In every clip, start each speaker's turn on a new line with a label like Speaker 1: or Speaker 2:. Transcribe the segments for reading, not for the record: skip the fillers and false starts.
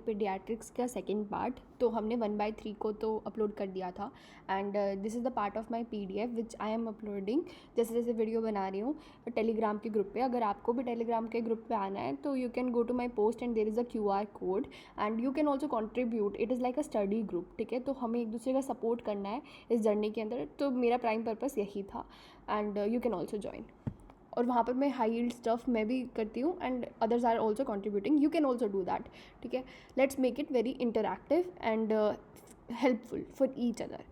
Speaker 1: Paediatrics का second part. तो हमने 1/3 को तो अपलोड कर दिया था and this is the part of my PDF which I am uploading जैसे जैसे वीडियो बना रही हूँ टेलीग्राम के ग्रुप पे। अगर आपको भी टेलीग्राम के ग्रुप पे आना है तो you can go to my post and there is a QR code and you can also contribute. It is like a study group, ठीक है। तो हमें एक दूसरे का सपोर्ट करना है इस जर्नी के अंदर, तो मेरा प्राइम पर्पस यही था and you can also join. और वहाँ पर मैं हाई यील्ड स्टफ मैं भी करती हूँ and others are also contributing, you can also do that, ठीक है। Let's make it very interactive and helpful for each other.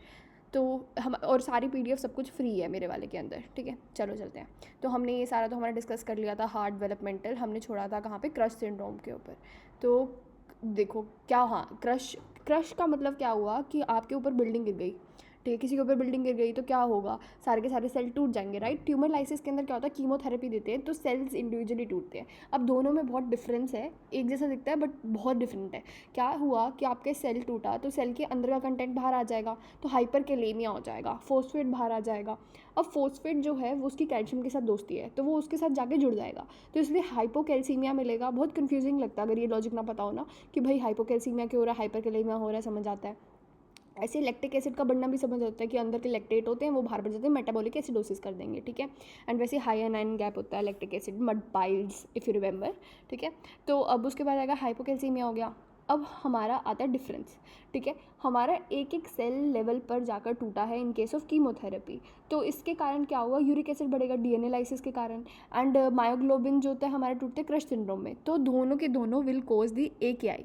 Speaker 1: तो हम और सारी PDF सब कुछ फ्री है मेरे वाले के अंदर, ठीक है। चलो चलते हैं। तो हमने ये सारा तो हमारा डिस्कस कर लिया था हार्ट डेवलपमेंटल, हमने छोड़ा था कहाँ पे, क्रश सिंड्रोम के ऊपर। तो देखो क्या, हाँ क्रश का मतलब क्या हुआ कि आपके ऊपर बिल्डिंग गिर गई, ठीक है। किसी के ऊपर बिल्डिंग गिर गई तो क्या होगा, सारे के सारे सेल टूट जाएंगे, राइट। ट्यूमर लाइसिस के अंदर क्या होता है, कीमोथेरेपी देते हैं तो सेल्स इंडिविजुअली टूटते हैं। अब दोनों में बहुत डिफरेंस है, एक जैसा दिखता है बट बहुत डिफरेंट है। क्या हुआ कि आपके सेल टूटा तो सेल के अंदर का कंटेंट बाहर आ जाएगा, तो हाइपरकैलेमिया हो जाएगा, फोस्फेट बाहर आ जाएगा। अब फोस्फेट जो है वो उसकी कैल्शियम के साथ दोस्ती है तो वो उसके साथ जाके जुड़ जाएगा, तो इसलिए हाइपोकैल्सीमिया मिलेगा। बहुत कन्फ्यूजिंग लगता है अगर ये लॉजिक ना पता हो ना कि भाई हाइपोकैल्सीमिया क्यों हो रहा है, हाइपरकैलेमिया हो रहा है, समझ आता है। ऐसे लैक्टिक एसिड का बढ़ना भी समझ होता है कि अंदर के लैक्टेट होते हैं वो बाहर बढ़ जाते हैं, मेटाबॉलिक एसिडोसिस कर देंगे, ठीक है। एंड वैसे हाई एनायन गैप होता है lactic acid, mud piles if you remember, ठीक है। तो अब उसके बाद आएगा हाइपोकैल्सीमिया हो गया। अब हमारा आता है डिफरेंस, ठीक है। हमारा एक एक सेल लेवल पर जाकर टूटा है इन केस ऑफ कीमोथेरेपी। तो इसके कारण क्या हुआ, यूरिक एसिड बढ़ेगा DNA लाइसिस के कारण एंड मायोग्लोबिन जो होता है हमारे टूटते क्रश सिंड्रोम में। तो दोनों के दोनों will cause the AKI,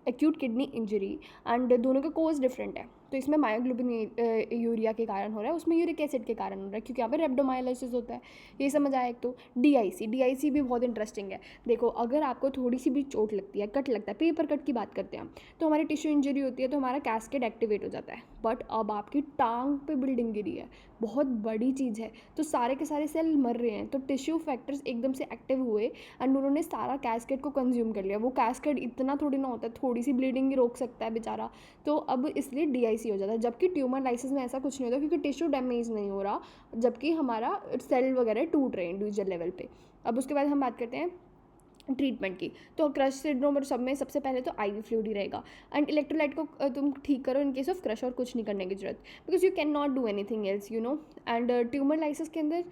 Speaker 1: acute kidney injury, and दोनों के कोज डिफरेंट है। तो इसमें मायोग्लोबिन यूरिया के कारण हो रहा है, उसमें यूरिक एसिड के कारण हो रहा है क्योंकि यहाँ पे रेब्डोमायोलाइसिस होता है। ये समझ आया। एक तो DIC भी बहुत इंटरेस्टिंग है। देखो अगर आपको थोड़ी सी भी चोट लगती है, कट लगता है, पेपर कट की बात करते हैं हम, तो हमारी टिश्यू इंजरी होती है तो हमारा कैस्केड एक्टिवेट हो जाता है। बट अब आपकी टांग पे बिल्डिंग गिरी है, बहुत बड़ी चीज़ है, तो सारे के सारे सेल मर रहे हैं, तो टिश्यू फैक्टर्स एकदम से एक्टिव हुए एंड उन्होंने सारा कैस्केड को कंज्यूम कर लिया। वो कैस्केड इतना थोड़ी ना होता है, थोड़ी सी ब्लीडिंग ही रोक सकता है बेचारा, तो अब इसलिए DIC हो जाता है। जबकि ट्यूमर लाइसिस में ऐसा कुछ नहीं होता क्योंकि टिश्यू डैमेज नहीं हो रहा, जबकि हमारा सेल वगैरह टूट रहे हैं इंडिविजुअल लेवल पे। अब उसके बाद हम बात करते हैं ट्रीटमेंट की। तो क्रश सिंड्रोम और सब में सबसे पहले तो IV फ्लूइड ही रहेगा एंड इलेक्ट्रोलाइट को तुम ठीक करो इन केस ऑफ क्रश, और कुछ नहीं करने की जरूरत, because you can not do anything else, you know. And tumour lysis के अंदर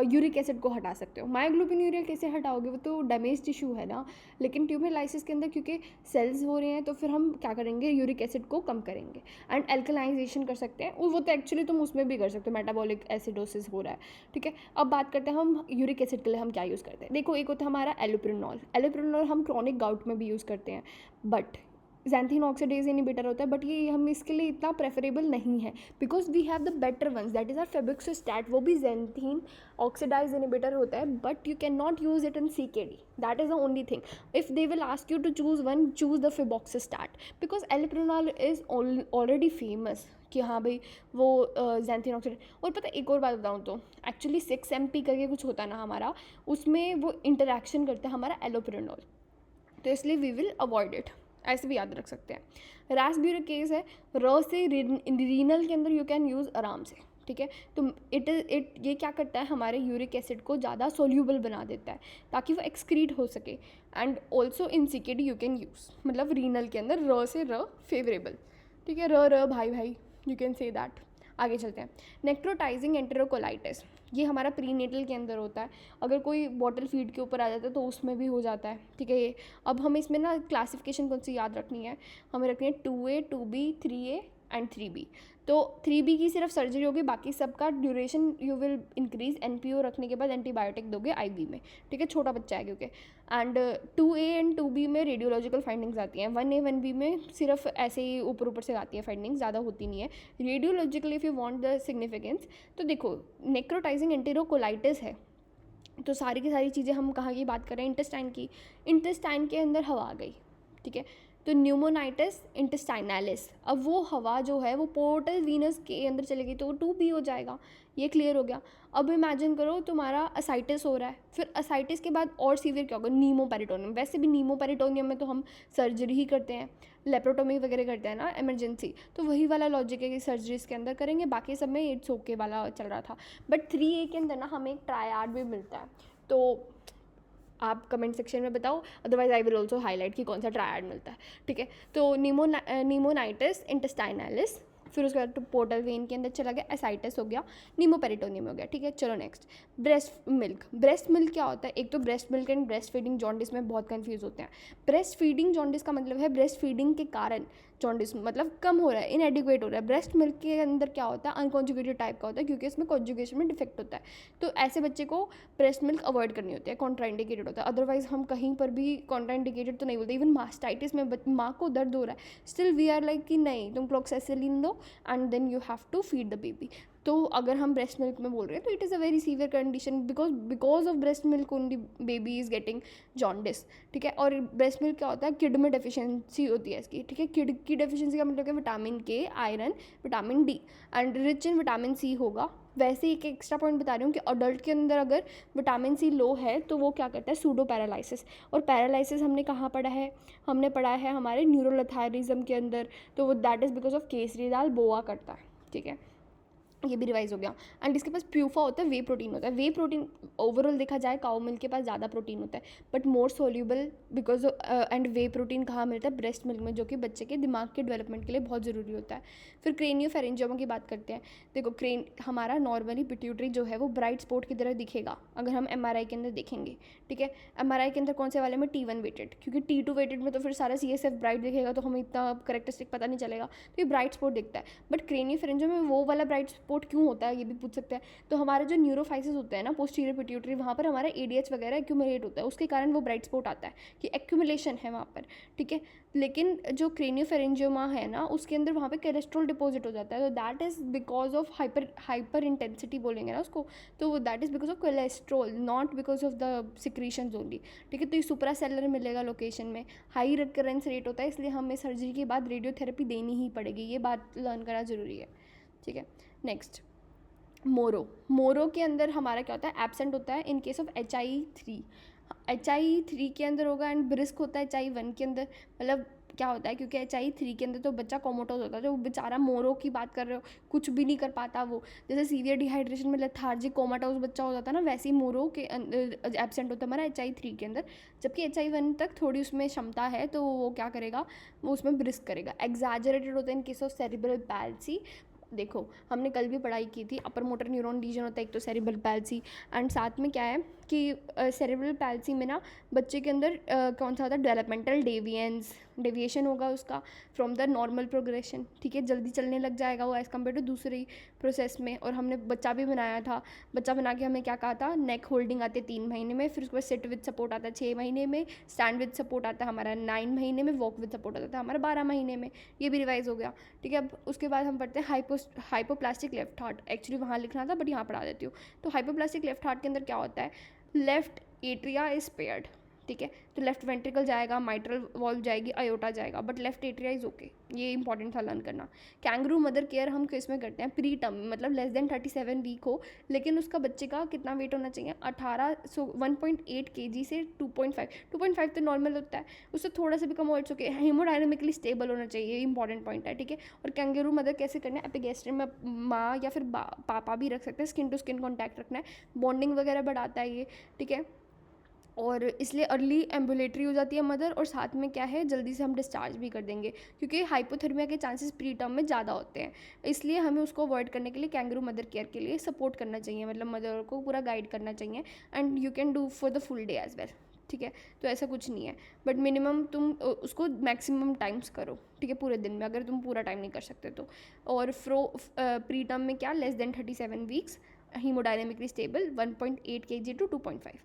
Speaker 1: यूरिक एसिड को हटा सकते हो। मायोग्लोबिन यूरिया कैसे हटाओगे, वो तो डैमेज टिश्यू है ना। लेकिन ट्यूमर लाइसिस के अंदर क्योंकि सेल्स हो रहे हैं तो फिर हम क्या करेंगे, यूरिक एसिड को कम करेंगे एंड एल्कलाइजेशन कर सकते हैं। वो तो एक्चुअली तुम उसमें भी कर सकते हो, मेटाबॉलिक एसिडोसिस हो रहा है, ठीक है। अब बात करते हैं हम यूरिक एसिड के लिए हम क्या यूज़ करते हैं। देखो एक होता है हमारा एलोप्रिनॉल हम क्रॉनिक गाउट में भी यूज़ करते हैं, बट xanthine ऑक्सीडेज इनहिबिटर होता है, बट ये हम इसके लिए इतना प्रेफरेबल नहीं है because we have the better ones, that is are febuxostat. वो भी xanthine ऑक्सीडाइज इनहिबिटर होता है, but you can not use it in CKD, that is the only thing. If they will ask you to choose one, choose the febuxostat because allopurinol is already famous कि हाँ भाई वो xanthine oxidise. और पता एक और बात बताऊँ तो एक्चुअली 6MP करके कुछ होता है ना हमारा, उसमें वो इंटरेक्शन करता है हमारा एलोप्रिनॉल, तो इसलिए वी विल अवॉइड इट, ऐसे भी याद रख सकते हैं। रास्ब्यूरिक केस है, से रीनल के अंदर यू कैन यूज़ आराम से, ठीक है। तो ये क्या करता है, हमारे यूरिक एसिड को ज़्यादा सोल्यूबल बना देता है ताकि वो एक्सक्रीट हो सके। And also in CKD you can use, मतलब रीनल के अंदर से फेवरेबल, ठीक है। भाई यू कैन से दैट। आगे चलते हैं। नेक्रोटाइजिंग एंटेरोकोलाइटिस, ये हमारा प्रीनेटल के अंदर होता है। अगर कोई बॉटल फीड के ऊपर आ जाता है तो उसमें भी हो जाता है, ठीक है। ये अब हमें इसमें ना क्लासिफिकेशन कौन सी याद रखनी है, हमें रखनी है 2A 2B 3A and 3B। तो 3B की सिर्फ सर्जरी होगी, बाकी सबका duration you will increase. NPO रखने के बाद एंटीबायोटिक दोगे IV में, ठीक है, छोटा बच्चा है क्योंकि। एंड 2A एंड 2B में रेडियोलॉजिकल फाइंडिंग्स आती हैं, 1A 1B में सिर्फ ऐसे ही ऊपर ऊपर से आती है फाइंडिंग्स, ज़्यादा होती नहीं है। Radiological if you want the significance, तो देखो नेक्रोटाइजिंग एंटेरोकोलाइटिस है तो सारी की सारी चीज़ें हम कहाँ की बात कर रहे हैं, इंटेस्टाइन की। इंटेस्टाइन के अंदर हवा आ गई, ठीक है। तो न्यूमोनाइटिस इंटेस्टाइनैलिस, अब वो हवा जो है वो पोर्टल वीनस के अंदर चलेगी तो वो 2B हो जाएगा, ये क्लियर हो गया। अब इमेजिन करो तुम्हारा असाइटिस हो रहा है, फिर असाइटिस के बाद और सीवियर क्या होगा, नीमोपेरिटोनियम। वैसे भी नीमोपेरिटोनियम में तो हम सर्जरी ही करते हैं, लेप्रोटोमी वगैरह करते हैं ना इमरजेंसी, तो वही वाला लॉजिक है कि सर्जरीज के अंदर करेंगे, बाकी सब में इट्स ओके वाला चल रहा था। बट 3A के अंदर ना हमें एक ट्रायाड भी मिलता है, तो आप कमेंट सेक्शन में बताओ, otherwise I will also highlight कि कौन सा ट्रायड मिलता है, ठीक है। तो निमोनाइटिस इंटेस्टाइनलिस, फिर उसके बाद पोर्टल वेन के अंदर चला गया, एसाइटिस हो गया, नीमोपेरिटोनियम हो गया, ठीक है। चलो नेक्स्ट, ब्रेस्ट मिल्क क्या होता है? एक तो breast milk and breast feeding jaundice में बहुत कंफ्यूज होते हैं। ब्रेस्ट फीडिंग जॉन्डिस का मतलब है ब्रेस्ट फीडिंग के कारण जॉन्डिस मतलब कम हो रहा है, इनएडिक्वेट हो रहा है। ब्रेस्ट मिल्क के अंदर क्या होता है? अनकॉन्जुगेटेड टाइप का होता है, क्योंकि इसमें कॉन्जुगेशन में डिफेक्ट होता है। तो ऐसे बच्चे को ब्रेस्ट मिल्क अवॉइड करनी होती है, कॉन्ट्राइंडिकेटेड होता है। अदरवाइज हम कहीं पर भी कॉन्ट्राइंडिकेटेड तो नहीं बोलते। इवन मास्टाइटिस में माँ को दर्द हो रहा है, स्टिल वी आर लाइक कि नहीं, तुम क्लोक्सेसिलिन लो and then you have to feed the baby. तो अगर हम ब्रेस्ट मिल्क में बोल रहे हैं तो it is a very severe condition, because of breast milk only baby is getting jaundice, ठीक है। और ब्रेस्ट मिल्क क्या होता है? किड में डेफिशिएंसी होती है इसकी, ठीक है। किड की डेफिशिएंसी का मतलब है vitamin K, iron, vitamin D and rich in vitamin C होगा। वैसे एक एक्स्ट्रा पॉइंट बता रही हूँ कि अडल्ट के अंदर अगर विटामिन सी लो है तो वो क्या करता है? Pseudo paralysis. और पैरालिसिस हमने कहाँ पढ़ा है? हमने पढ़ा है हमारे न्यूरोलथायरिज्म के अंदर। तो वो that is because of kesari dal बोआ करता है, ठीक है। ये भी रिवाइज हो गया। एंड इसके पास प्यूफा होता है, वे प्रोटीन होता है। वे प्रोटीन ओवरऑल देखा जाए काउ मिल्क के पास ज़्यादा प्रोटीन होता है, but more soluble because and way protein कहाँ मिलता है? ब्रेस्ट मिल्क में, जो कि बच्चे के दिमाग के डेवलपमेंट के लिए बहुत ज़रूरी होता है। फिर क्रेनियोफेरेंजियोमा की बात करते हैं। देखो हमारा नॉर्मली पिट्यूटरी जो है वो ब्राइट स्पॉट की तरह दिखेगा अगर हम MRI के अंदर देखेंगे, ठीक है। MRI के अंदर कौन से वाले में? T1 वेटेड, क्योंकि T2 वेटेड में तो फिर सारा CSF ब्राइट दिखेगा, तो हमें इतना करेक्टरिस्टिक पता नहीं चलेगा, तो ये ब्राइट स्पॉट दिखता है। बट क्रेनियोफेरेंजियोमा में वो वाला ब्राइट स्पॉट क्यों होता है, ये भी पूछ सकते हैं। तो हमारा जो न्यूरोफाइसिस होता है ना, पोस्टीरियर पिट्यूटरी, वहाँ पर हमारा ADH वगैरह एक्यूमुलेट होता है, उसके कारण वो ब्राइट स्पॉट आता है कि एक्यूमुलेशन है वहाँ पर, ठीक है। लेकिन जो क्रेनियोफेरेंजियोमा है ना, उसके अंदर वहाँ पे कोलेस्ट्रॉल डिपॉजिट हो जाता है, तो that is because of hyper intensity बोलेंगे ना उसको, तो that is because of cholesterol, not because of the secretions only, ठीक है। तो ये सुपरा सेलर मिलेगा लोकेशन में, हाई रिकरेंस रेट होता है, इसलिए हमें सर्जरी के बाद रेडियोथेरेपी देनी ही पड़ेगी, ये बात लर्न करना ज़रूरी है, ठीक है। नेक्स्ट, मोरो के अंदर हमारा क्या होता है? एब्सेंट होता है in case of HI3। HI3 के अंदर होगा एंड ब्रिस्क होता है HI1 के अंदर। मतलब क्या होता है? क्योंकि HI3 के अंदर तो बच्चा कोमोटोज होता है, जो बेचारा मोरो की बात कर रहे हो, कुछ भी नहीं कर पाता वो, जैसे सीवियर डिहाइड्रेशन में लेथार्जिक कोमाटोज बच्चा हो जाता है ना, वैसे ही मोरो के अंदर एब्सेंट होता है हमारा HI3 के अंदर। जबकि HI1 तक थोड़ी उसमें क्षमता है, तो वो क्या करेगा? वो उसमें ब्रिस्क करेगा। एग्जैजरेटेड होता है in case of cerebral palsy. देखो हमने कल भी पढ़ाई की थी, अपर मोटर न्यूरॉन लीजन होता है एक तो सेरिब्रल पैल्सी, एंड साथ में क्या है कि सेरिब्रल पैल्सी में ना बच्चे के अंदर कौन सा होता है? डेवलपमेंटल डेविएशन होगा उसका फ्रॉम द नॉर्मल प्रोग्रेशन, ठीक है। जल्दी चलने लग जाएगा वो एज़ कम्पेयर टू दूसरी प्रोसेस में। और हमने बच्चा भी बनाया था, बच्चा बना के हमें क्या कहा था? नेक होल्डिंग आती है 3 महीने में, फिर उसके बाद सिट विद सपोर्ट आता है 6 महीने में, स्टैंड विद सपोर्ट आता है हमारा 9 महीने में, वॉक विद सपोर्ट आता है हमारा 12 महीने में। ये भी रिवाइज हो गया, ठीक है। अब उसके बाद हम पढ़ते हैं हाइपोप्लास्टिक लेफ्ट हार्ट। एक्चुअली वहाँ लिखना था बट यहाँ पढ़ा देती हूँ। तो हाइपोप्लास्टिक लेफ्ट हार्ट के अंदर क्या होता है? लेफ्ट एट्रिया इज पेयर्ड, ठीक है। तो लेफ्ट वेंट्रिकल जाएगा, माइट्रल वॉल्व जाएगी, अयोटा जाएगा, but left atria is okay. ये इंपॉर्टेंट था लर्न करना। कैंगरू मदर केयर हम किस में करते हैं? प्री टर्म, मतलब लेस देन 37 वीक हो, लेकिन उसका बच्चे का कितना वेट होना चाहिए? 1.8 kg से 2.5 तो नॉर्मल होता है, उससे थोड़ा सा भी कम हो इट्स ओके। हेमोडायनामिकली स्टेबल होना चाहिए, ये इंपॉर्टेंट पॉइंट है, ठीक है। और कैंगरू मदर कैसे करना है? एपिगैस्ट्रियम में माँ या फिर पापा भी रख सकते हैं, स्किन टू स्किन कॉन्टैक्ट रखना है, बॉन्डिंग वगैरह बढ़ाता है ये, ठीक है। और इसलिए अर्ली एम्बुलेटरी हो जाती है मदर, और साथ में क्या है, जल्दी से हम डिस्चार्ज भी कर देंगे, क्योंकि हाइपोथर्मिया के चांसेस प्री टर्म में ज़्यादा होते हैं। इसलिए हमें उसको अवॉइड करने के लिए कैंगरू मदर केयर के लिए सपोर्ट करना चाहिए, मतलब मदर को पूरा गाइड करना चाहिए। And you can do for the full day as well, ठीक है। तो ऐसा कुछ नहीं है, बट मिनिमम तुम उसको मैक्सिमम टाइम्स करो, ठीक है, पूरे दिन में, अगर तुम पूरा टाइम नहीं कर सकते तो। और प्री टर्म में क्या? Less than 37 weeks, hemodynamically stable, 1.8 kg to 2.5।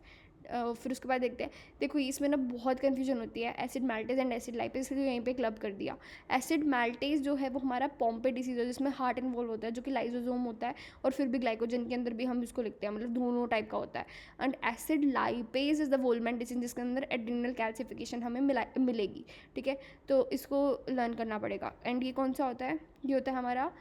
Speaker 1: फिर उसके बाद देखते हैं। देखो इसमें ना बहुत कन्फ्यूजन होती है, एसिड मैल्टेज एंड एसिड लाइपेज, इसलिए यहीं पे क्लब कर दिया। एसिड मैल्टेज जो है वो हमारा पॉम्पे डिसीज है, जिसमें हार्ट इन्वॉल्व होता है, जो कि लाइजोजोम होता है, और फिर भी ग्लाइकोजन के अंदर भी हम इसको लिखते हैं, मतलब दोनों टाइप का होता है। And acid lipase is the Wolman disease, जिसके अंदर एड्रिनल कैल्सिफिकेशन हमें मिलेगी, ठीक है। तो इसको लर्न करना पड़ेगा। एंड ये कौन सा होता है? ये होता है हमारा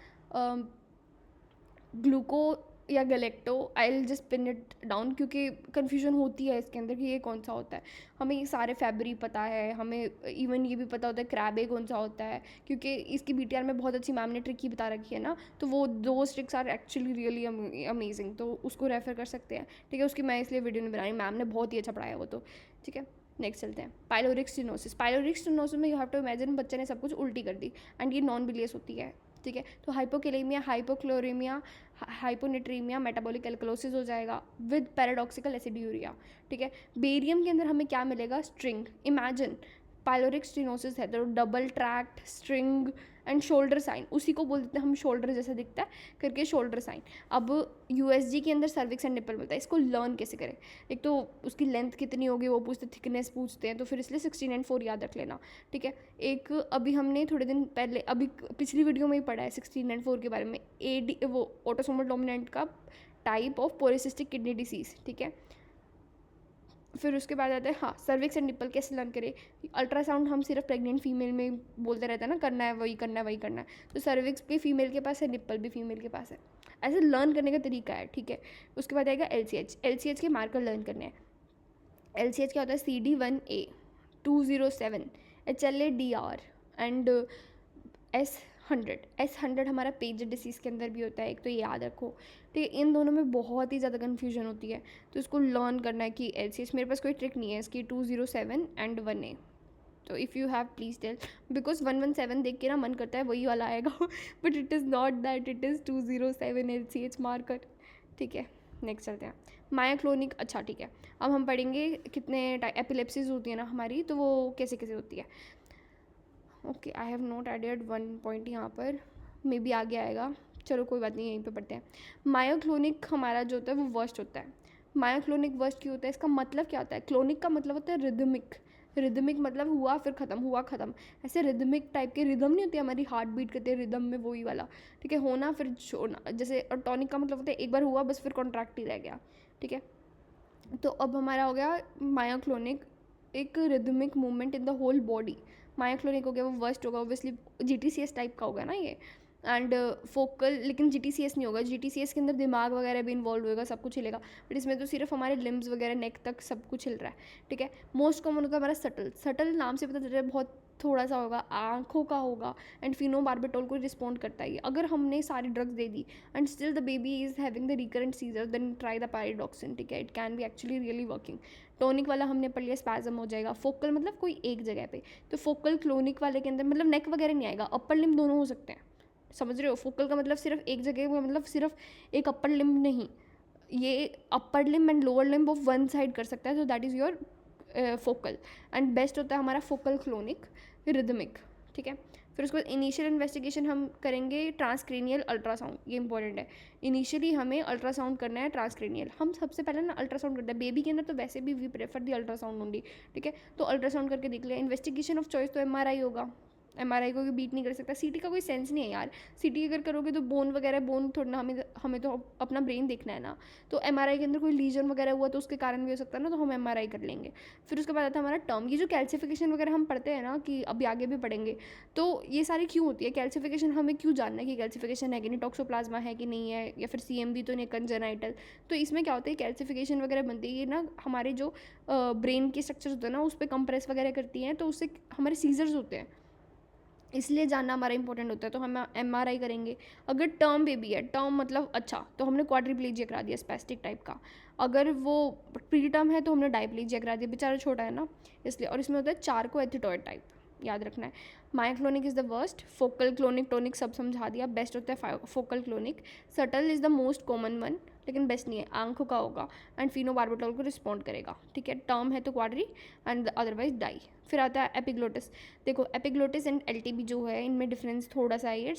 Speaker 1: या galacto, I will just pin it down, क्योंकि कन्फ्यूजन होती है इसके अंदर कि ये कौन सा होता है। हमें ये सारे फैब्री पता है, हमें इवन ये भी पता होता है क्रैबे कौन सा होता है, क्योंकि इसकी BTR में बहुत अच्छी मैम ने ट्रिक बता रखी है ना, तो वो दो tricks are actually really amazing, तो उसको रेफर कर सकते हैं। ठीक है, उसकी मैं इसलिए वीडियो नहीं बनाई, मैम ने बहुत ही अच्छा पढ़ाया वो तो। ठीक है, नेक्स्ट चलते हैं। Pyloric stenosis. पाइलोरिक स्टेनोसिस में यू हैव टू इमेजिन बच्चे ने सब कुछ उल्टी कर दी, एंड ये नॉन बिलियस होती है। ठीक है, तो hypokalaemia, hypochloraemia, hyponatraemia, metabolic alkalosis हो जाएगा विद पैराडॉक्सिकल एसिड्यूरिया। ठीक है, बेरियम के अंदर हमें क्या मिलेगा? स्ट्रिंग। इमेजिन पाइलोरिक स्टेनोसिस है तो double tract string and shoulder sign, उसी को बोल देते हैं हम, शोल्डर जैसा दिखता है करके शोल्डर साइन। अब USG के अंदर सर्विक्स एंड निपल मिलता है, इसको लर्न कैसे करें? एक तो उसकी लेंथ कितनी होगी वो पूछते, थिकनेस पूछते हैं, तो फिर इसलिए 16 and 4 याद रख लेना। ठीक है, एक अभी हमने थोड़े दिन पहले अभी पिछली वीडियो में ही पढ़ा है 16 and 4 के बारे में, AD वो ऑटोसोमल डोमिनेंट का type of polycystic kidney disease. ठीक है, फिर उसके बाद आता है हाँ सर्विक्स एंड निपल कैसे लर्न करें। अल्ट्रासाउंड हम सिर्फ प्रेग्नेंट फीमेल में बोलते रहते हैं ना, करना है वही करना है वही करना है, तो सर्विक्स भी फीमेल के पास है, निपल भी फीमेल के पास है, ऐसे लर्न करने का तरीका है। ठीक है, उसके बाद आएगा LCH के मार्कर लर्न करने हैं। LCH क्या होता है? CD1A 207, HLA-DR एंड S100 हमारा पेज डिसीज़ के अंदर भी होता है एक, तो ये याद रखो। ठीक है, इन दोनों में बहुत ही ज़्यादा कन्फ्यूजन होती है, तो इसको लर्न करना है कि LCH, मेरे पास कोई ट्रिक नहीं है इसकी, 207 and 1A, तो if you have please tell, because 117 देख के ना मन करता है वही वाला आएगा but it is not that, it is 207 LCH marker. ठीक है, नेक्स्ट चलते हैं। मायोक्लोनिक। अच्छा ठीक है, अब हम पढ़ेंगे कितने एपिलेप्सीज होती है ना हमारी, तो वो कैसे कैसे होती है। Okay, I have not added 1 point यहाँ पर, मे बी आगे आएगा, चलो कोई बात नहीं, यहीं पे पढ़ते हैं। मायोक्लोनिक हमारा जो होता है वो वर्स्ट होता है। मायोक्लोनिक वर्स्ट क्यों होता है? इसका मतलब क्या होता है? क्लोनिक का मतलब होता है रिदमिक। रिदमिक मतलब हुआ फिर ख़त्म, हुआ ख़त्म, ऐसे रिदमिक टाइप के रिदम नहीं होती हमारी, हार्ट बीट करते हैं रिदम में, वही वाला। ठीक है, होना फिर छोड़ना, जैसे और टॉनिक का मतलब होता है एक बार हुआ बस फिर कॉन्ट्रैक्ट ही रह गया। ठीक है, तो अब हमारा हो गया मायोक्लोनिक, एक rhythmic movement in the whole body. Myoclonic हो गया, वो वर्स्ट होगा ऑब्वियसली, GTCS टाइप का होगा ना ये, एंड फोकल, लेकिन GTCS नहीं होगा, GTCS के अंदर दिमाग वगैरह भी इन्वॉल्व होगा, सब कुछ हिलेगा, बट इसमें तो सिर्फ हमारे लिम्स वगैरह नेक तक सब कुछ हिल रहा है। ठीक है, मोस्ट कॉमन होता है हमारा सटल। सटल नाम से पता चल रहा है बहुत थोड़ा सा होगा, आँखों का होगा, एंड फिनोबार्बिटोल को रिस्पॉन्ड करता है। अगर हमने सारी ड्रग्स दे दी and still the baby is having the recurrent seizure, then try the pyridoxine. ठीक है, it can be actually really working. Tonic वाला हमने पढ़ लिया, स्पैज़म हो जाएगा। फोकल मतलब कोई एक जगह पे, तो फोकल क्लोनिक वाले के अंदर मतलब नेक वगैरह नहीं आएगा, अपर लिम्ब दोनों हो सकते हैं, समझ रहे हो? फोकल का मतलब सिर्फ एक जगह का मतलब सिर्फ एक अपर लिम्ब नहीं, ये upper limb and lower limb of one side कर सकता है, तो that is your focal. And best होता है हमारा फोकल क्लोनिक रिदमिक। ठीक है, फिर उसके बाद इनिशियल इन्वेस्टिगेशन हम करेंगे ट्रांसक्रेनियल अल्ट्रासाउंड, ये इंपॉर्टेंट है। इनिशियली हमें अल्ट्रासाउंड करना है ट्रांसक्रेनियल, हम सबसे पहले ना अल्ट्रासाउंड करते हैं बेबी के अंदर, तो वैसे भी we prefer the ultrasound only. ठीक है, तो अल्ट्रासाउंड करके देख लिया। इन्वेस्टिगेशन ऑफ चॉइस तो MRI होगा, MRI को भी बीट नहीं कर सकता। CT का कोई सेंस नहीं है यार, CT अगर करोगे तो बोन वगैरह, बोन थोड़ा ना, हमें तो अपना ब्रेन देखना है ना, तो MRI के अंदर कोई लीजन वगैरह हुआ तो उसके कारण भी हो सकता है ना, तो हम MRI कर लेंगे। फिर उसके बाद आता है हमारा टर्म, ये जो कैल्सिफिकेशन वगैरह हम पढ़ते हैं ना, कि अभी आगे भी पढ़ेंगे, तो ये सारी क्यों होती है कैल्सिफिकेशन, हमें क्यों जानना है कि कैल्सिफिकेशन है कि नहीं, टॉक्सोप्लाज्मा है कि नहीं है, या फिर CMV तो नहीं, कंजेनाइटल। तो इसमें क्या होता है, कैल्सिफिकेशन वगैरह बनती है, ये ना हमारे जो ब्रेन के स्ट्रक्चर होते हैं ना उस पर कंप्रेस वगैरह करती हैं, तो उससे हमारे सीजर्स होते हैं, इसलिए जानना हमारा इंपॉर्टेंट होता है, तो हम MRI करेंगे। अगर टर्म बेबी है, टर्म मतलब अच्छा, तो हमने क्वाड्रिप्लेजिया करा दिया स्पेस्टिक टाइप का। अगर वो प्री टर्म है तो हमने डाइप्लेजिया करा दिया, बेचारा छोटा है ना इसलिए। और इसमें होता है चार्कोएथिटॉइड टाइप, याद रखना है। Myoclonic is the worst, focal clonic tonic सब समझा दिया, बेस्ट होता है focal clonic. Subtle is the most common one, लेकिन बेस्ट नहीं है, आंखों का होगा एंड फिनोबार्बिटोल को रिस्पॉन्ड करेगा। ठीक है, टर्म है तो क्वाड्री एंड अदरवाइज डाई। फिर आता है एपिग्लोटिस। देखो एपिग्लोटिस एंड LTB जो है इनमें डिफरेंस थोड़ा सा है,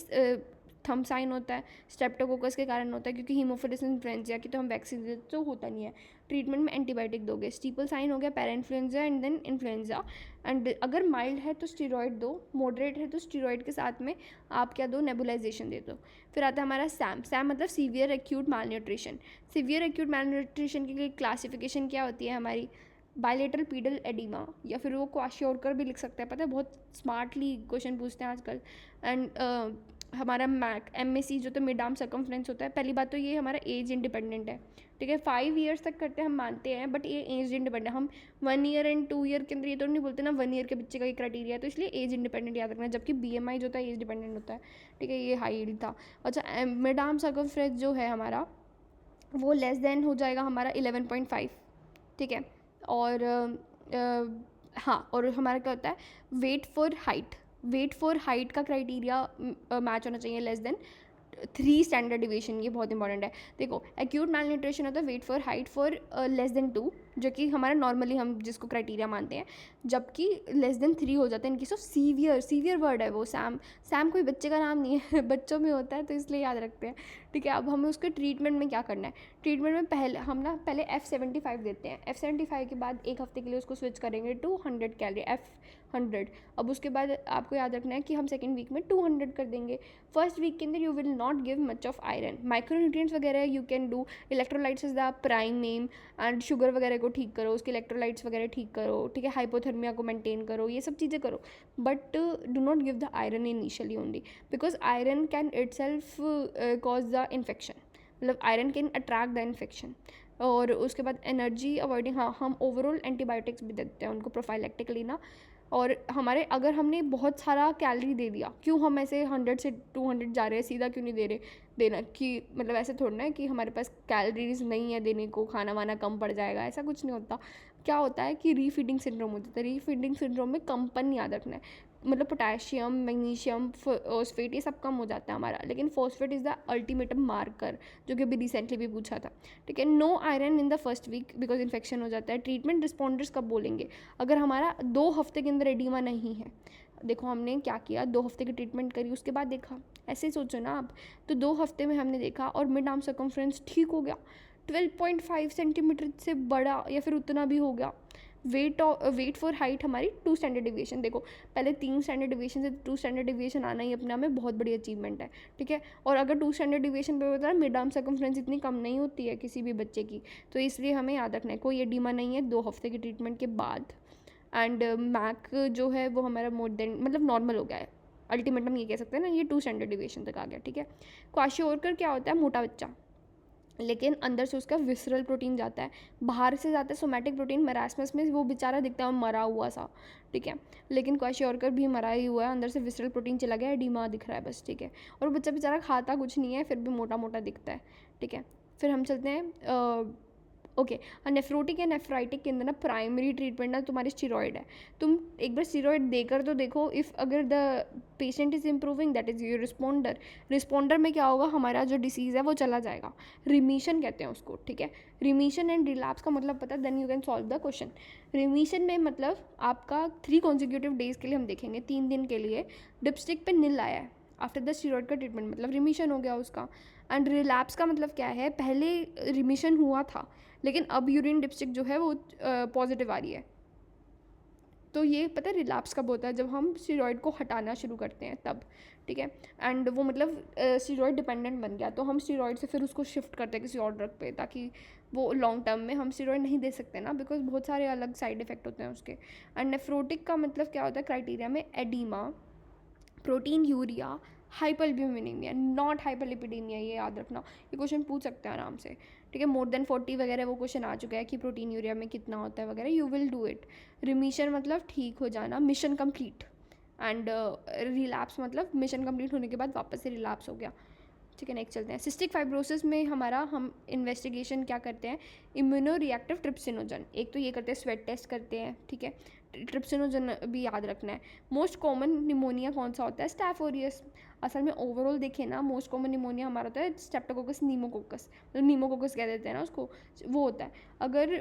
Speaker 1: थंब साइन होता है, स्ट्रेप्टोकोकस के कारण होता है, क्योंकि हीमोफिलस इन्फ्लुएंजा की तो हम वैक्सीन देते तो होता नहीं है। ट्रीटमेंट में एंटीबायोटिक दोगे। स्टीपल साइन हो गया parainfluenza and then influenza, and अगर माइल्ड है तो स्टीरॉयड दो, मॉडरेट है तो स्टीरॉयड के साथ में आप क्या दो, नेबुलाइजेशन दे दो। फिर आता है हमारा सैम मतलब severe acute malnutrition. Severe acute malnutrition की क्लासिफिकेशन क्या होती है हमारी, बायलेटरल पीडल एडिमा, या फिर वो क्वाशियोरकर भी लिख सकते हैं, पता है बहुत स्मार्टली क्वेश्चन पूछते हैं आजकल। एंड हमारा MAC जो तो मिड आर्म सर्कमफ्रेंस होता है, पहली बात तो ये हमारा एज इंडिपेंडेंट है, ठीक है। 5 ईयर्स तक करते हैं हम मानते हैं, बट ये एज इंडिपेंडेंट, हम 1 ईयर एंड 2 ईयर के अंदर ये तो नहीं बोलते ना 1 ईयर के बच्चे का ये क्राइटेरिया है, तो इसलिए एज इंडिपेंडेंट याद रखना है। जबकि BMI जो होता है एज डिपेंडेंट होता है, ठीक है। ये हाइट था। अच्छा, मिड आर्म सर्कमफ्रेंस जो है हमारा वो लेस देन हो जाएगा हमारा 11.5, ठीक है। और हाँ, और हमारा क्या होता है वेट फॉर हाइट का क्राइटेरिया मैच होना चाहिए लेस देन 3 स्टैंडर्ड डिवीजन। ये बहुत इंपॉर्टेंट है। देखो, एक्यूट मैल न्यूट्रिशन होता है weight for height for less than 2, जो कि हमारा नॉर्मली हम जिसको क्राइटेरिया मानते हैं, जबकि लेस देन 3 हो जाता है इनकी। सो सीवियर वर्ड है वो। सैम कोई बच्चे का नाम नहीं है बच्चों में होता है, तो इसलिए याद रखते हैं, ठीक है। अब हमें उसके ट्रीटमेंट में क्या करना है। ट्रीटमेंट में पहले F75 देते हैं। F75 के बाद 1 हफ्ते के लिए उसको स्विच करेंगे टू 100 कैलोरी, F100। अब उसके बाद आपको याद रखना है कि हम सेकेंड वीक में 200 कर देंगे। फर्स्ट वीक के अंदर you will not give much of iron, micronutrients वगैरह you can do. Electrolytes is the prime aim, and sugar वगैरह को ठीक करो, उसके इलेक्ट्रोलाइट्स वगैरह ठीक करो, ठीक है। हाइपोथर्मिया को मेंटेन करो, ये सब चीज़ें करो, but do not give the iron initially only, because iron can itself cause the infection, मतलब iron can attract the infection. और उसके बाद एनर्जी अवॉइडिंग, हाँ, हम ओवरऑल एंटीबायोटिक्स भी देते हैं उनको प्रोफाइलेक्टिकली ना। और हमारे अगर हमने बहुत सारा कैलोरी दे दिया, क्यों हम ऐसे 100 से 200 जा रहे हैं, सीधा क्यों नहीं दे रहे देना, कि मतलब ऐसे थोड़ा है कि हमारे पास कैलोरीज नहीं है देने को, खाना वाना कम पड़ जाएगा, ऐसा कुछ नहीं होता। क्या होता है कि रीफीडिंग सिंड्रोम होता है। रीफीडिंग सिंड्रोम में कंपन याद रखना है, मतलब पोटेशियम, मैग्नीशियम, फॉस्फेट, ये सब कम हो जाता है हमारा। लेकिन phosphate is the ultimate marker, जो कि अभी रिसेंटली भी पूछा था, ठीक है। No iron in the first week because infection हो जाता है। ट्रीटमेंट रिस्पॉन्डर्स कब बोलेंगे, अगर हमारा 2 हफ्ते के अंदर एडिमा नहीं है। देखो हमने क्या किया, 2 हफ्ते की ट्रीटमेंट करी, उसके बाद देखा, ऐसे ही सोचो ना आप। तो 2 हफ्ते में हमने देखा और मिड आर्म सर्कमफ्रेंस ठीक हो गया, 12.5 सेंटीमीटर से बड़ा या फिर उतना भी हो गया। वेट फॉर हाइट हमारी 2 स्टैंडर्ड डिविएशन, देखो पहले 3 स्टैंडर्ड डिविएशन से 2 स्टैंडर्ड डिविएशन आना ही अपने आप में बहुत बड़ी अचीवमेंट है, ठीक है। और अगर 2 स्टैंडर्ड डिविएशन पे होता है, मिड आर्म सर्कमफ्रेंस इतनी कम नहीं होती है किसी भी बच्चे की, तो इसलिए हमें याद रखना है कोई एडिमा नहीं है 2 हफ्ते की ट्रीटमेंट के बाद। एंड मैक जो है वो हमारा मोर देन मतलब नॉर्मल हो गया है, अल्टीमेट हम ये कह सकते हैं ना, ये 2 स्टैंडर्ड डिविएशन तक आ गया, ठीक है। क्वाशियोरकर क्या होता है, मोटा बच्चा, लेकिन अंदर से उसका विसरल प्रोटीन जाता है, बाहर से जाता है सोमैटिक प्रोटीन। मरासमस में वो बेचारा दिखता है मरा हुआ सा, ठीक है, लेकिन क्वाशियोरकर भी मरा ही हुआ है, अंदर से विसरल प्रोटीन चला गया, एडिमा दिख रहा है बस, ठीक है। और बच्चा बेचारा खाता कुछ नहीं है, फिर भी मोटा मोटा दिखता है, ठीक है। फिर हम चलते हैं ओके। नेफ्रोटिक या नेफ्राइटिक के अंदर ना प्राइमरी ट्रीटमेंट ना तुम्हारी स्टीरॉयड है। तुम एक बार स्टीरॉयड देकर तो देखो, इफ़ अगर the patient is improving, that is your responder में क्या होगा, हमारा जो डिसीज़ है वो चला जाएगा। रिमीशन कहते हैं उसको, ठीक है। रिमीशन एंड रिलैप्स का मतलब पता है, then you can solve the question. Remission में मतलब आपका 3 कॉन्जिक्यूटिव डेज के लिए हम देखेंगे, 3 दिन के लिए डिपस्टिक पे नील आया है आफ्टर द स्टीरॉयड का ट्रीटमेंट, मतलब रिमीशन हो गया उसका। एंड रिलैप्स का मतलब क्या है, पहले रिमीशन हुआ था लेकिन अब यूरिन डिपस्टिक जो है वो पॉजिटिव आ रही है, तो ये पता है रिलैप्स कब होता है, जब हम स्टीरॉयड को हटाना शुरू करते हैं तब, ठीक है। एंड वो मतलब स्टीरॉयड डिपेंडेंट बन गया, तो हम स्टीरॉयड से फिर उसको शिफ्ट करते हैं किसी और ड्रग पे, ताकि वो लॉन्ग टर्म में हम स्टीरॉयड नहीं दे सकते ना, बिकॉज बहुत सारे अलग साइड इफेक्ट होते हैं उसके। एंड नेफ्रोटिक का मतलब क्या होता है क्राइटेरिया में, edema, proteinuria, hyperalbuminemia, not hyperlipidemia, ये याद रखना, ये क्वेश्चन पूछ सकते हैं आराम से, ठीक है। मोर देन 40 वगैरह वो क्वेश्चन आ चुका है कि प्रोटीन यूरिया में कितना होता है वगैरह, यू विल डू इट। रिमीशन मतलब ठीक हो जाना, मिशन कंप्लीट। एंड रिलैप्स मतलब मिशन कंप्लीट होने के बाद वापस से रिलैप्स हो गया, ठीक है। नेक्स्ट चलते हैं। सिस्टिक फाइब्रोसिस में हमारा हम इन्वेस्टिगेशन क्या करते हैं, इम्यूनो रिएक्टिव ट्रिप्सिनोजन, एक तो ये करते हैं, स्वेट टेस्ट करते हैं, ठीक है। ट्रिप्सिनोजन भी याद रखना है। मोस्ट कॉमन निमोनिया कौन सा होता है, स्टैफ ऑरियस। असल में ओवरऑल देखें ना, मोस्ट कॉमन निमोनिया हमारा होता है स्ट्रेप्टोकोकस नीमोकोकस, मतलब नीमोकोकस कह देते हैं ना उसको, वो होता है। अगर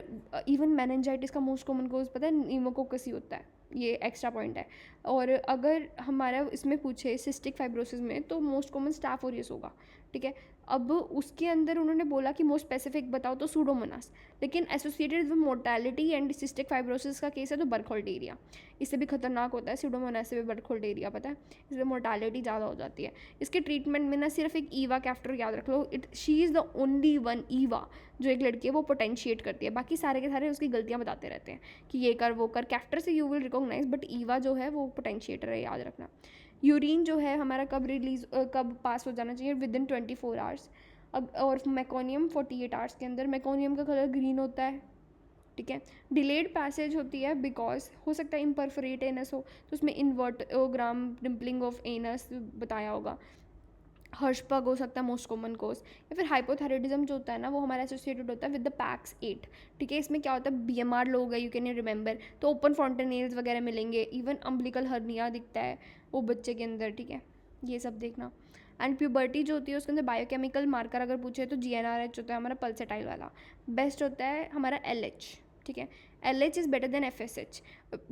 Speaker 1: इवन मेनिंजाइटिस का मोस्ट कॉमन कोज पता है, नीमोकोकस ही होता है, ये एक्स्ट्रा पॉइंट है। और अगर हमारा इसमें पूछे सिस्टिक फाइब्रोसिस में, तो मोस्ट कॉमन स्टैफ ऑरियस होगा, ठीक है। अब उसके अंदर उन्होंने बोला कि मोस्ट स्पेसिफिक बताओ, तो सूडोमोनास, लेकिन associated with mortality and cystic fibrosis का केस है तो बर्कहोल्टेरिया, इससे भी खतरनाक होता है सूडोमोनास से भी बर्कहोल्टेरिया, पता है, इससे मोर्टेलिटी ज़्यादा हो जाती है। इसके ट्रीटमेंट में ना सिर्फ एक ईवा कैफ्टर याद रख लो, she is the only one, Eva जो एक लड़की है वो पोटेंशिएट करती है, बाकी सारे के सारे उसकी गलतियाँ बताते रहते हैं कि ये कर वो कर, कैफ्टर से यू विल रिकॉग्नाइज, बट ईवा जो है वो पोटेंशिएटर है, याद रखना। यूरिन जो है हमारा कब पास हो जाना चाहिए, विद इन 24 आवर्स। अब और मेकोनियम 48 आवर्स के अंदर। मेकोनियम का कलर ग्रीन होता है, ठीक है। डिलेड पैसेज होती है बिकॉज हो सकता है इम्परफोरेट एनस हो, तो उसमें इन्वर्टोग्राम डिम्पलिंग ऑफ एनस बताया होगा। हर्षपग हो सकता है मोस्ट कॉमन कोज, या फिर हाइपोथायराइडिज्म जो होता है ना वो हमारा एसोसिएटेड होता है विद द पैक्स 8, ठीक है। इसमें क्या होता है, BMR लो होगा, यू कैन रिमेंबर, तो ओपन फॉन्टेनेल्स वगैरह मिलेंगे, इवन अम्बिलिकल हर्निया दिखता है वो बच्चे के अंदर, ठीक है। ये सब देखना। एंड प्यूबर्टी जो होती है उसके अंदर बायोकेमिकल मार्कर अगर पूछे तो GnRH होता है हमारा पल्सेटाइल वाला। बेस्ट होता है हमारा LH, ठीक है। LH is better than FSH।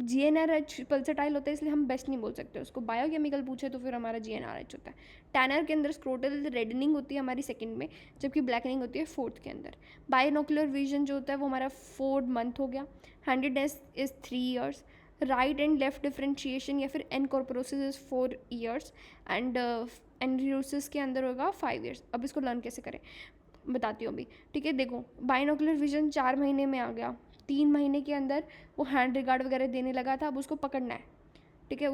Speaker 1: GnRH pulsatile होता है इसलिए हम बेस्ट नहीं बोल सकते उसको। बायोकेमिकल पूछे तो फिर हमारा GnRH होता है। टैनर के अंदर स्क्रोटल रेडनिंग होती है हमारी सेकंड में, जबकि ब्लैकनिंग होती है फोर्थ के अंदर। बायनोकुलर विजन जो होता है वो हमारा 4 मंथ हो गया। Handedness is 3 years. Right and left differentiation या फिर एनकॉर्पोरोसिस इज़ 4 ईयर्स। एंड एनड्यूसिस के अंदर होगा 5 ईयर्स। अब इसको लर्न कैसे करें बताती हूँ अभी, ठीक है। देखो बाइनोकुलर विजन 4 महीने में आ गया, 3 महीने के अंदर वो हैंड रिगार्ड वगैरह देने लगा था, अब उसको पकड़ना है, ठीक है।